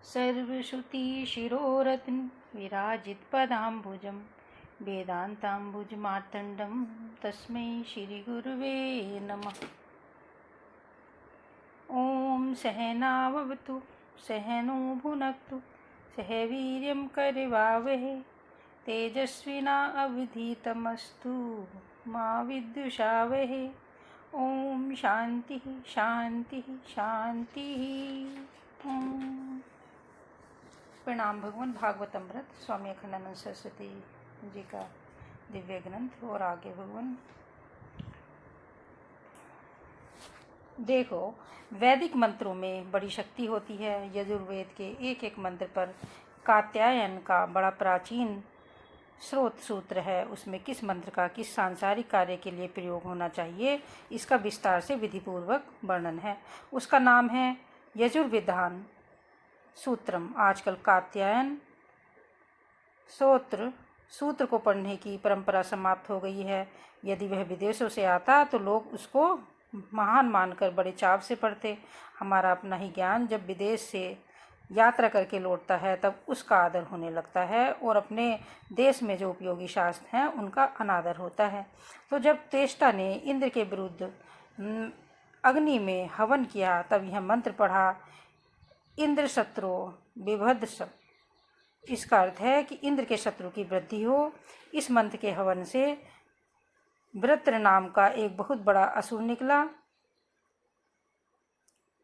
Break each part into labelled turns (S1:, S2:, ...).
S1: सर्वश्रुतिशिरोरत्न विराजितपदाम्बुजं वेदान्ताम्बुजमार्तण्डं तस्मै श्रीगुरुवे नमः। ॐ सहनाववतु सहनो भुनक्तु सह वीर्यं करवावहै तेजस्विनावधीतमस्तु मा विद्विषावहै। ॐ शान्तिः शान्तिः शान्तिः। प्रणाम। भगवान भागवत अमृत स्वामी अखंडानंद सरस्वती जी का दिव्य ग्रंथ। और आगे भगवान देखो, वैदिक मंत्रों में बड़ी शक्ति होती है। यजुर्वेद के एक एक मंत्र पर कात्यायन का बड़ा प्राचीन स्रोत सूत्र है। उसमें किस मंत्र का किस सांसारिक कार्य के लिए प्रयोग होना चाहिए, इसका विस्तार से विधिपूर्वक वर्णन है। उसका नाम है यजुर्विधान सूत्रम। आजकल कात्यायन सूत्र को पढ़ने की परंपरा समाप्त हो गई है। यदि वह विदेशों से आता तो लोग उसको महान मानकर बड़े चाव से पढ़ते। हमारा अपना ही ज्ञान जब विदेश से यात्रा करके लौटता है तब उसका आदर होने लगता है, और अपने देश में जो उपयोगी शास्त्र हैं उनका अनादर होता है। तो जब तेष्टा ने इंद्र के विरुद्ध अग्नि में हवन किया तब यह मंत्र पढ़ा, इंद्र शत्रु विभद्स। इसका अर्थ है कि इंद्र के शत्रु की वृद्धि हो। इस मंत्र के हवन से वृत्र नाम का एक बहुत बड़ा असुर निकला।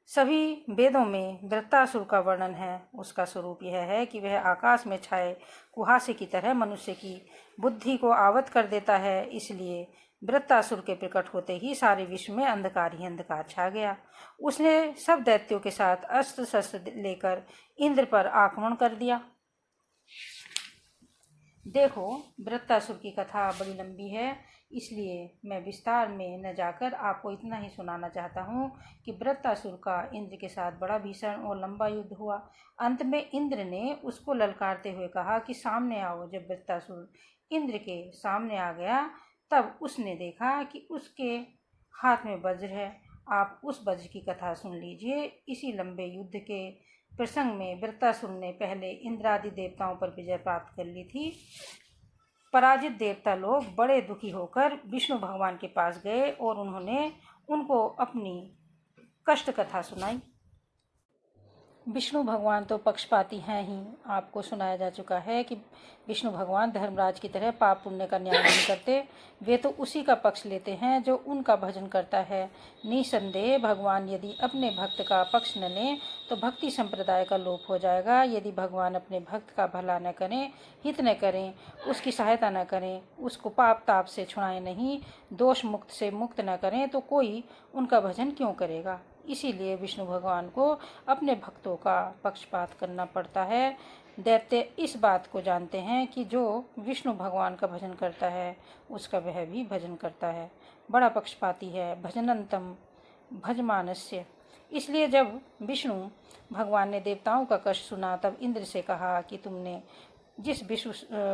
S1: सभी वेदों में वृत्रासुर का वर्णन है। उसका स्वरूप यह है कि वह आकाश में छाए कुहासे की तरह मनुष्य की बुद्धि को आवत कर देता है। इसलिए वृत्रासुर के प्रकट होते ही सारे विश्व में अंधकार ही अंधकार छा गया। उसने सब दैत्यों के साथ अस्त्र शस्त्र लेकर इंद्र पर आक्रमण कर दिया। देखो, वृत्रासुर की कथा बड़ी लंबी है, इसलिए मैं विस्तार में न जाकर आपको इतना ही सुनाना चाहता हूँ कि वृत्रासुर का इंद्र के साथ बड़ा भीषण और लंबा युद्ध हुआ। अंत में इंद्र ने उसको ललकारते हुए कहा कि सामने आओ। जब वृत्रासुर इंद्र के सामने आ गया तब उसने देखा कि उसके हाथ में वज्र है। आप उस वज्र की कथा सुन लीजिए। इसी लंबे युद्ध के प्रसंग में वृत्रासुर ने पहले इंद्रादि देवताओं पर विजय प्राप्त कर ली थी। पराजित देवता लोग बड़े दुखी होकर विष्णु भगवान के पास गए और उन्होंने उनको अपनी कष्ट कथा सुनाई। विष्णु भगवान तो पक्षपाती हैं ही। आपको सुनाया जा चुका है कि विष्णु भगवान धर्मराज की तरह पाप पुण्य का न्याय नहीं करते। वे तो उसी का पक्ष लेते हैं जो उनका भजन करता है। निसंदेह भगवान यदि अपने भक्त का पक्ष न लें तो भक्ति संप्रदाय का लोप हो जाएगा। यदि भगवान अपने भक्त का भला न करें, हित न करें, उसकी सहायता न करें, उसको पाप ताप से छुड़ाएं नहीं, दोष मुक्त से मुक्त न करें तो कोई उनका भजन क्यों करेगा। इसीलिए विष्णु भगवान को अपने भक्तों का पक्षपात करना पड़ता है। दैत्य इस बात को जानते हैं कि जो विष्णु भगवान का भजन करता है उसका वह भी भजन करता है। बड़ा पक्षपाती है। भजनंतम भजमानस्य। इसलिए जब विष्णु भगवान ने देवताओं का कष्ट सुना तब इंद्र से कहा कि तुमने जिस विष्णु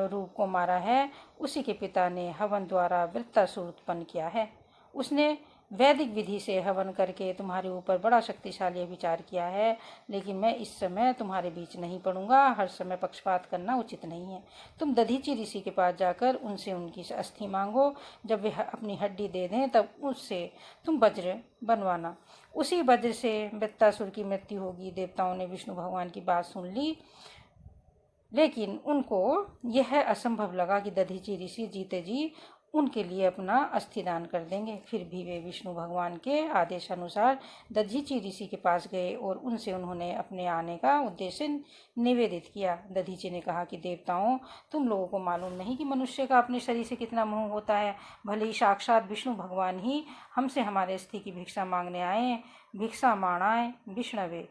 S1: रूप को मारा है उसी के पिता ने हवन द्वारा वृत्रासुर उत्पन्न किया है। उसने वैदिक विधि से हवन करके तुम्हारे ऊपर बड़ा शक्तिशाली विचार किया है, लेकिन मैं इस समय तुम्हारे बीच नहीं पड़ूंगा। हर समय पक्षपात करना उचित नहीं है। तुम दधीचि ऋषि के पास जाकर उनसे उनकी अस्थि मांगो। जब वे अपनी हड्डी दे दें तब उससे तुम वज्र बनवाना। उसी वज्र से वृत्रासुर की मृत्यु होगी। देवताओं ने विष्णु भगवान की बात सुन ली, लेकिन उनको यह असंभव लगा कि दधीचि ऋषि जीते जी उनके लिए अपना अस्थि दान कर देंगे। फिर भी वे विष्णु भगवान के आदेशानुसार दधीचि ऋषि के पास गए और उनसे उन्होंने अपने आने का उद्देश्य निवेदित किया। दधीचि ने कहा कि देवताओं, तुम लोगों को मालूम नहीं कि मनुष्य का अपने शरीर से कितना मोह होता है। भले ही साक्षात विष्णु भगवान ही हमसे हमारे अस्थि की भिक्षा मांगने आए, भिक्षा माणाए विष्णवे,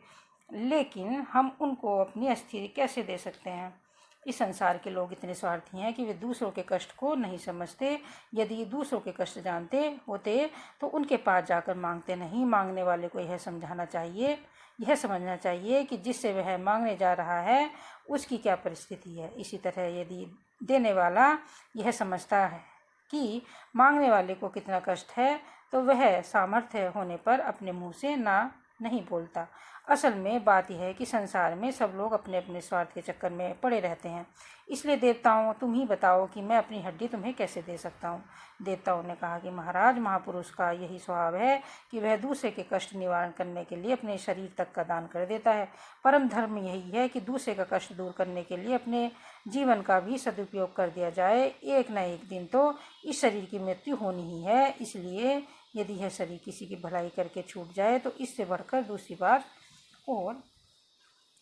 S1: लेकिन हम उनको अपनी अस्थि कैसे दे सकते हैं। इस संसार के लोग इतने स्वार्थी हैं कि वे दूसरों के कष्ट को नहीं समझते। यदि दूसरों के कष्ट जानते होते तो उनके पास जाकर मांगते नहीं। मांगने वाले को यह समझना चाहिए कि जिससे वह मांगने जा रहा है उसकी क्या परिस्थिति है। इसी तरह यदि देने वाला यह समझता है कि मांगने वाले को कितना कष्ट है तो वह सामर्थ्य होने पर अपने मुंह से नहीं बोलता। असल में बात यह है कि संसार में सब लोग अपने अपने स्वार्थ के चक्कर में पड़े रहते हैं। इसलिए देवताओं, तुम ही बताओ कि मैं अपनी हड्डी तुम्हें कैसे दे सकता हूँ। देवताओं ने कहा कि महाराज, महापुरुष का यही स्वभाव है कि वह दूसरे के कष्ट निवारण करने के लिए अपने शरीर तक का दान कर देता है। परम धर्म यही है कि दूसरे का कष्ट दूर करने के लिए अपने जीवन का भी सदुपयोग कर दिया जाए। एक न एक दिन तो इस शरीर की मृत्यु होनी ही है, इसलिए यदि यह शरीर किसी की भलाई करके छूट जाए तो इससे बढ़कर दूसरी बात और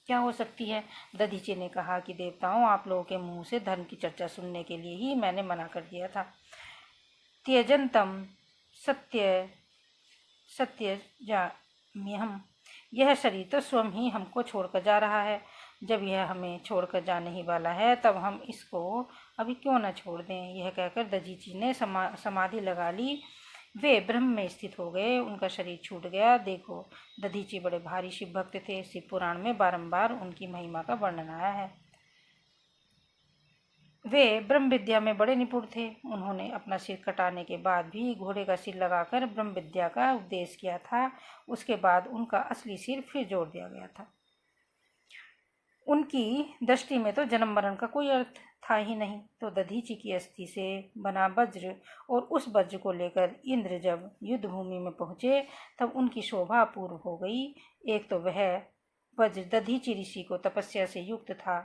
S1: क्या हो सकती है। दधीचि ने कहा कि देवताओं, आप लोगों के मुंह से धर्म की चर्चा सुनने के लिए ही मैंने मना कर दिया था। त्यजंतम सत्य सत्यजाम्यहम्, यह शरीर तो स्वयं ही हमको छोड़कर जा रहा है। जब यह हमें छोड़कर जाने ही वाला है तब हम इसको अभी क्यों न छोड़ दें। यह कहकर दधीचि ने समाधि लगा ली। वे ब्रह्म में स्थित हो गए, उनका शरीर छूट गया। देखो, दधीचि बड़े भारी शिव भक्त थे। शिव पुराण में बारंबार उनकी महिमा का वर्णन आया है। वे ब्रह्म विद्या में बड़े निपुण थे। उन्होंने अपना सिर कटाने के बाद भी घोड़े का सिर लगाकर ब्रह्म विद्या का उपदेश किया था। उसके बाद उनका असली सिर फिर जोड़ दिया गया था। उनकी दृष्टि में तो जन्म मरण का कोई अर्थ था ही नहीं। तो दधीचि की अस्थि से बना वज्र और उस वज्र को लेकर इंद्र जब युद्ध भूमि में पहुंचे तब उनकी शोभा अपूर्व हो गई। एक तो वह वज्र दधीचि ऋषि को तपस्या से युक्त था,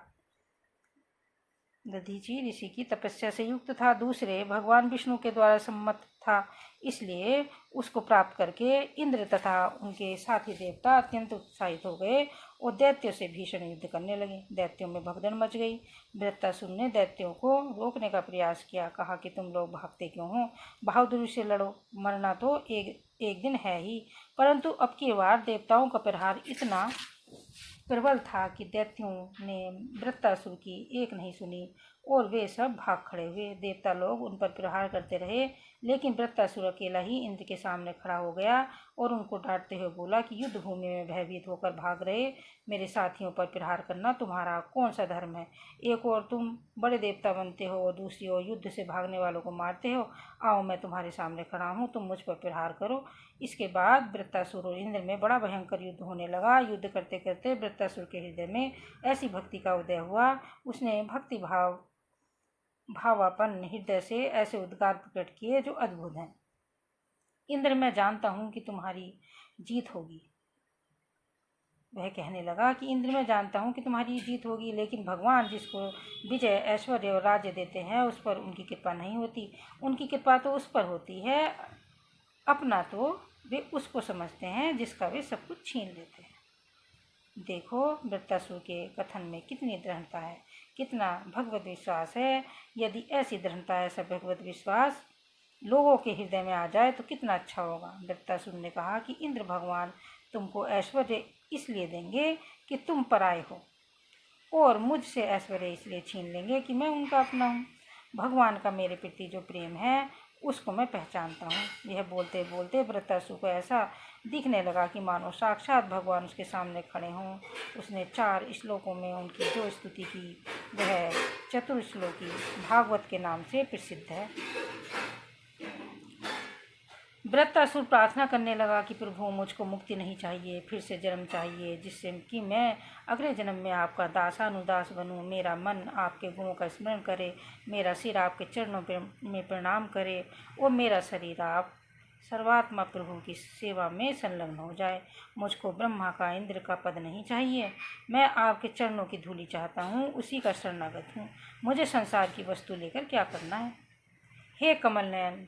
S1: दधीचि ऋषि की तपस्या से युक्त था। दूसरे भगवान विष्णु के द्वारा सम्मत था, इसलिए उसको प्राप्त करके इंद्र तथा उनके साथी देवता अत्यंत उत्साहित हो गए और दैत्यों से भीषण युद्ध करने लगे। दैत्यों में भगदड़ मच गई। वृत्तासुर ने दैत्यों को रोकने का प्रयास किया। कहा कि तुम लोग भागते क्यों हो, बहादुरी से लड़ो। मरना तो एक दिन है ही, परंतु अब की बार देवताओं का प्रहार इतना प्रबल था कि दैत्यों ने वृत्तासुर की एक नहीं सुनी और वे सब भाग खड़े हुए। देवता लोग उन पर प्रहार करते रहे, लेकिन वृत्तासुर अकेला ही इंद्र के सामने खड़ा हो गया और उनको डांटते हुए बोला कि युद्ध भूमि में भयभीत होकर भाग रहे मेरे साथियों पर प्रहार करना तुम्हारा कौन सा धर्म है। एक और तुम बड़े देवता बनते हो और दूसरी ओर युद्ध से भागने वालों को मारते हो। आओ, मैं तुम्हारे सामने खड़ा हूँ, तुम मुझ पर प्रहार करो। इसके बाद वृत्तासुर और इंद्र में बड़ा भयंकर युद्ध होने लगा। युद्ध करते करते वृत्तासुर के हृदय में ऐसी भक्ति का उदय हुआ, उसने भक्ति भावापन्न हृदय से ऐसे उद्गार प्रकट किए जो अद्भुत हैं। इंद्र, मैं जानता हूँ कि तुम्हारी जीत होगी। वह कहने लगा कि इंद्र, मैं जानता हूँ कि तुम्हारी जीत होगी, लेकिन भगवान जिसको विजय, ऐश्वर्य और राज्य देते हैं उस पर उनकी कृपा नहीं होती। उनकी कृपा तो उस पर होती है, अपना तो वे उसको समझते हैं जिसका वे सब कुछ छीन लेते हैं। देखो, वृत्तासुर के कथन में कितनी दृढ़ता है, कितना भगवत विश्वास है। यदि ऐसी दृढ़ता, ऐसा भगवत विश्वास लोगों के हृदय में आ जाए तो कितना अच्छा होगा। वृत्तासुर ने कहा कि इंद्र भगवान तुमको ऐश्वर्य इसलिए देंगे कि तुम पराये हो और मुझसे ऐश्वर्य इसलिए छीन लेंगे कि मैं उनका अपना हूँ। भगवान का मेरे प्रति जो प्रेम है उसको मैं पहचानता हूँ। यह बोलते बोलते वृत्तासुर को ऐसा दिखने लगा कि मानो साक्षात भगवान उसके सामने खड़े हों। उसने 4 श्लोकों में उनकी जो स्तुति की वह चतुर्श्लोकी भागवत के नाम से प्रसिद्ध है। वृत्तासुर प्रार्थना करने लगा कि प्रभु, मुझको मुक्ति नहीं चाहिए, फिर से जन्म चाहिए, जिससे कि मैं अगले जन्म में आपका दासानुदास बनूं। मेरा मन आपके गुणों का स्मरण करे, मेरा सिर आपके चरणों में प्रणाम करे और मेरा शरीर आप सर्वात्मा प्रभु की सेवा में संलग्न हो जाए। मुझको ब्रह्मा का, इंद्र का पद नहीं चाहिए। मैं आपके चरणों की धूलि चाहता हूँ, उसी का शरणागत हूँ। मुझे संसार की वस्तु लेकर क्या करना है। हे कमल नयन,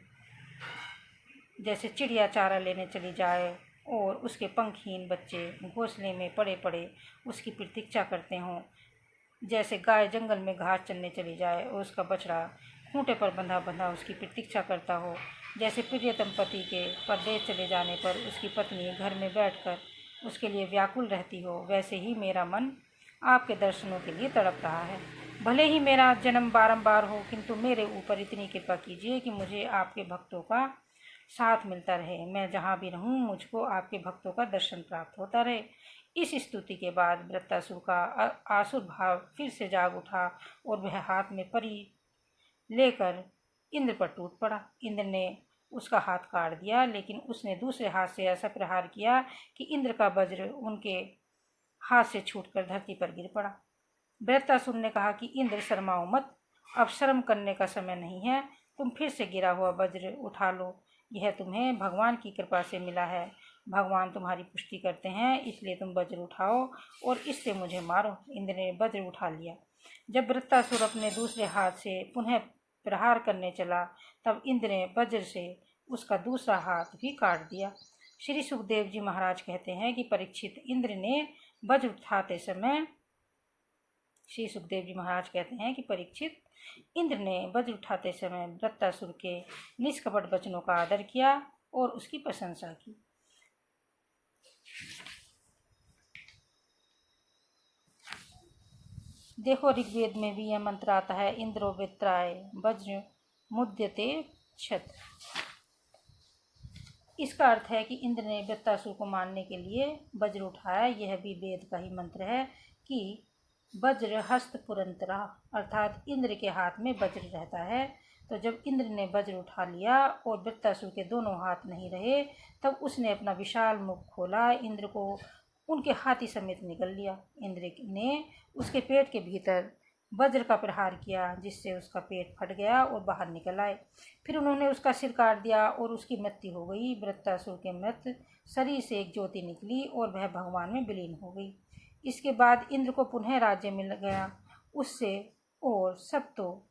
S1: जैसे चिड़िया चारा लेने चली जाए और उसके पंखहीन बच्चे घोंसले में पड़े पड़े उसकी प्रतीक्षा करते हों, जैसे गाय जंगल में घास चरने चली जाए और उसका बछड़ा खूंटे पर बंधा बंधा उसकी प्रतीक्षा करता हो, जैसे प्रियतम पति के परदेश चले जाने पर उसकी पत्नी घर में बैठकर उसके लिए व्याकुल रहती हो, वैसे ही मेरा मन आपके दर्शनों के लिए तड़प रहा है। भले ही मेरा जन्म बारंबार हो, किंतु मेरे ऊपर इतनी कृपा कीजिए कि मुझे आपके भक्तों का साथ मिलता रहे। मैं जहाँ भी रहूँ मुझको आपके भक्तों का दर्शन प्राप्त होता रहे। इस स्तुति के बाद वृत्तासुर का आसुर भाव फिर से जाग उठा और वह हाथ में परी लेकर इंद्र पर टूट पड़ा। इंद्र ने उसका हाथ काट दिया, लेकिन उसने दूसरे हाथ से ऐसा प्रहार किया कि इंद्र का वज्र उनके हाथ से छूटकर धरती पर गिर पड़ा। वृत्तासुर ने कहा कि इंद्र, शर्माओ मत, अब शर्म करने का समय नहीं है। तुम फिर से गिरा हुआ वज्र उठा लो, यह तुम्हें भगवान की कृपा से मिला है। भगवान तुम्हारी पुष्टि करते हैं, इसलिए तुम वज्र उठाओ और इससे मुझे मारो। इंद्र ने वज्र उठा लिया। जब वृत्तासुर अपने दूसरे हाथ से पुनः प्रहार करने चला, तब इंद्र ने वज्र से उसका दूसरा हाथ भी काट दिया। श्री सुखदेव जी महाराज कहते हैं कि परीक्षित, इंद्र ने वज्र उठाते समय श्री सुखदेव जी महाराज कहते हैं कि परीक्षित, इंद्र ने वज्र उठाते समय वृत्तासुर के निष्कपट वचनों का आदर किया और उसकी प्रशंसा की। देखो, ऋग्वेद में भी यह मंत्र आता है, इंद्रो वृत्राय वज्र मुद्यते क्षत। इसका अर्थ है कि इंद्र ने वृत्तासुर को मारने के लिए वज्र उठाया। यह भी वेद का ही मंत्र है कि वज्र हस्त पुरंतरा, अर्थात इंद्र के हाथ में वज्र रहता है। तो जब इंद्र ने वज्र उठा लिया और वृत्तासुर के दोनों हाथ नहीं रहे, तब उसने अपना विशाल मुख खोला, इंद्र को उनके हाथी समेत निगल लिया। इंद्र ने उसके पेट के भीतर वज्र का प्रहार किया, जिससे उसका पेट फट गया और बाहर निकल आए। फिर उन्होंने उसका सिर काट दिया और उसकी मृत्यु हो गई। वृत्तासुर के मृत शरीर से एक ज्योति निकली और वह भगवान में विलीन हो गई। इसके बाद इंद्र को पुनः राज्य मिल गया उससे, और सब तो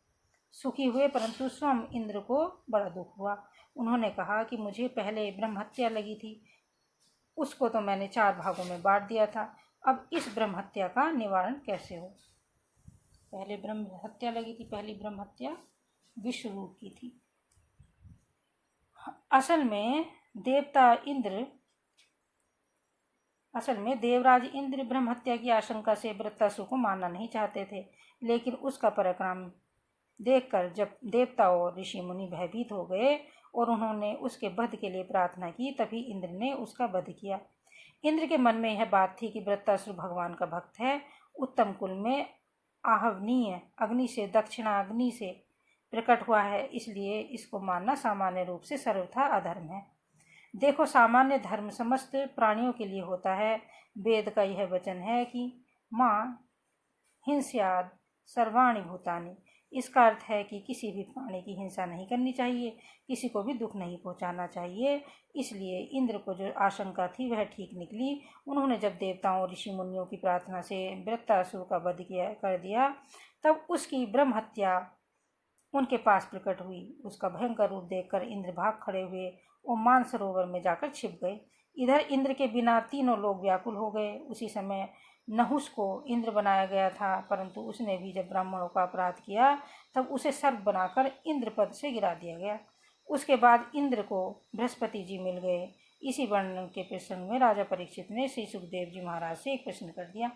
S1: सुखी हुए, परंतु स्वयं इंद्र को बड़ा दुख हुआ। उन्होंने कहा कि मुझे पहले ब्रह्महत्या लगी थी, उसको तो मैंने 4 भागों में बांट दिया था, अब इस ब्रह्महत्या का निवारण कैसे हो। पहले ब्रह्म हत्या लगी थी, पहली ब्रह्म हत्या विश्वरूप की थी। असल में देवराज इंद्र ब्रह्म हत्या की आशंका से वृत्तासुर को मारना नहीं चाहते थे, लेकिन उसका पराक्रम देखकर जब देवता और ऋषि मुनि भयभीत हो गए और उन्होंने उसके वध के लिए प्रार्थना की, तभी इंद्र ने उसका वध किया। इंद्र के मन में यह बात थी कि वृत्तासुर भगवान का भक्त है, उत्तम कुल में आहवनीय अग्नि से, दक्षिणाग्नि से प्रकट हुआ है, इसलिए इसको मानना सामान्य रूप से सर्वथा अधर्म है। देखो, सामान्य धर्म समस्त प्राणियों के लिए होता है। वेद का यह वचन है कि माँ हिंस्याद सर्वाणि भूतानि। इसका अर्थ है कि किसी भी प्राणी की हिंसा नहीं करनी चाहिए, किसी को भी दुख नहीं पहुंचाना चाहिए। इसलिए इंद्र को जो आशंका थी वह ठीक निकली। उन्होंने जब देवताओं ऋषि मुनियों की प्रार्थना से वृत्तासुर का वध कर दिया, तब उसकी ब्रह्म हत्या उनके पास प्रकट हुई। उसका भयंकर रूप देखकर इंद्र भाग खड़े हुए और मानसरोवर में जाकर छिप गए। इधर इंद्र के बिना तीनों लोग व्याकुल हो गए। उसी समय नहुष को इंद्र बनाया गया था, परंतु उसने भी जब ब्राह्मणों का अपराध किया, तब उसे सर्प बनाकर इंद्र पद से गिरा दिया गया। उसके बाद इंद्र को बृहस्पति जी मिल गए। इसी वर्णन के प्रसंग में राजा परीक्षित ने श्री सुखदेव जी महाराज से एक प्रश्न कर दिया।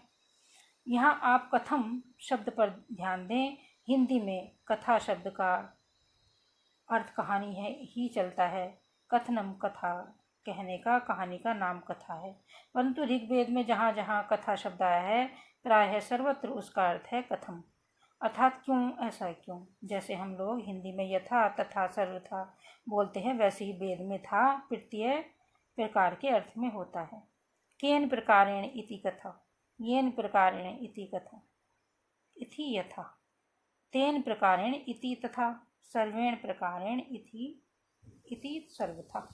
S1: यहाँ आप कथम शब्द पर ध्यान दें। हिंदी में कथा शब्द का अर्थ कहानी है ही चलता है। कथनम कथा कहने का, कहानी का नाम कथा है, परंतु ऋग्वेद में जहाँ जहाँ कथा शब्द आया है, प्रायः सर्वत्र उसका अर्थ है कथम, अर्थात क्यों, ऐसा क्यों। जैसे हम लोग हिंदी में यथा, तथा, सर्वथा बोलते हैं, वैसे ही वेद में था प्रत्यय प्रकार के अर्थ में होता है। केन प्रकारेण इति कथा, येन प्रकारेण इति कथा, इति यथा, तेन प्रकारेण इति तथा, सर्वेण प्रकारेण इति सर्वथा।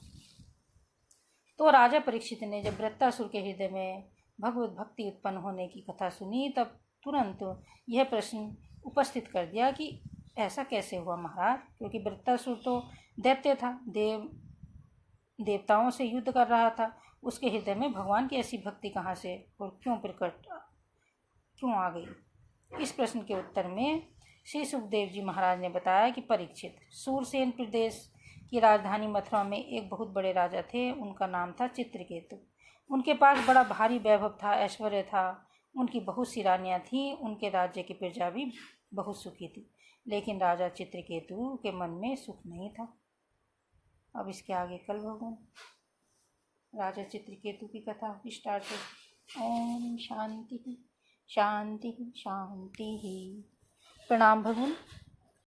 S1: तो राजा परीक्षित ने जब वृत्तासुर के हृदय में भगवत भक्ति उत्पन्न होने की कथा सुनी, तब तुरंत यह प्रश्न उपस्थित कर दिया कि ऐसा कैसे हुआ महाराज, क्योंकि वृत्तासुर तो दैत्य था, देवताओं से युद्ध कर रहा था। उसके हृदय में भगवान की ऐसी भक्ति कहाँ से और क्यों आ गई। इस प्रश्न के उत्तर में श्री सुखदेव जी महाराज ने बताया कि परीक्षित, सूरसेन प्रदेश की राजधानी मथुरा में एक बहुत बड़े राजा थे। उनका नाम था चित्रकेतु। उनके पास बड़ा भारी वैभव था, ऐश्वर्य था, उनकी बहुत सी रानियाँ थीं। उनके राज्य की प्रजा भी बहुत सुखी थी, लेकिन राजा चित्रकेतु के मन में सुख नहीं था। अब इसके आगे कल भगवान राजा चित्रकेतु की कथा स्टार्ट हो। ओम शांति शांति शांति। प्रणाम भगवान।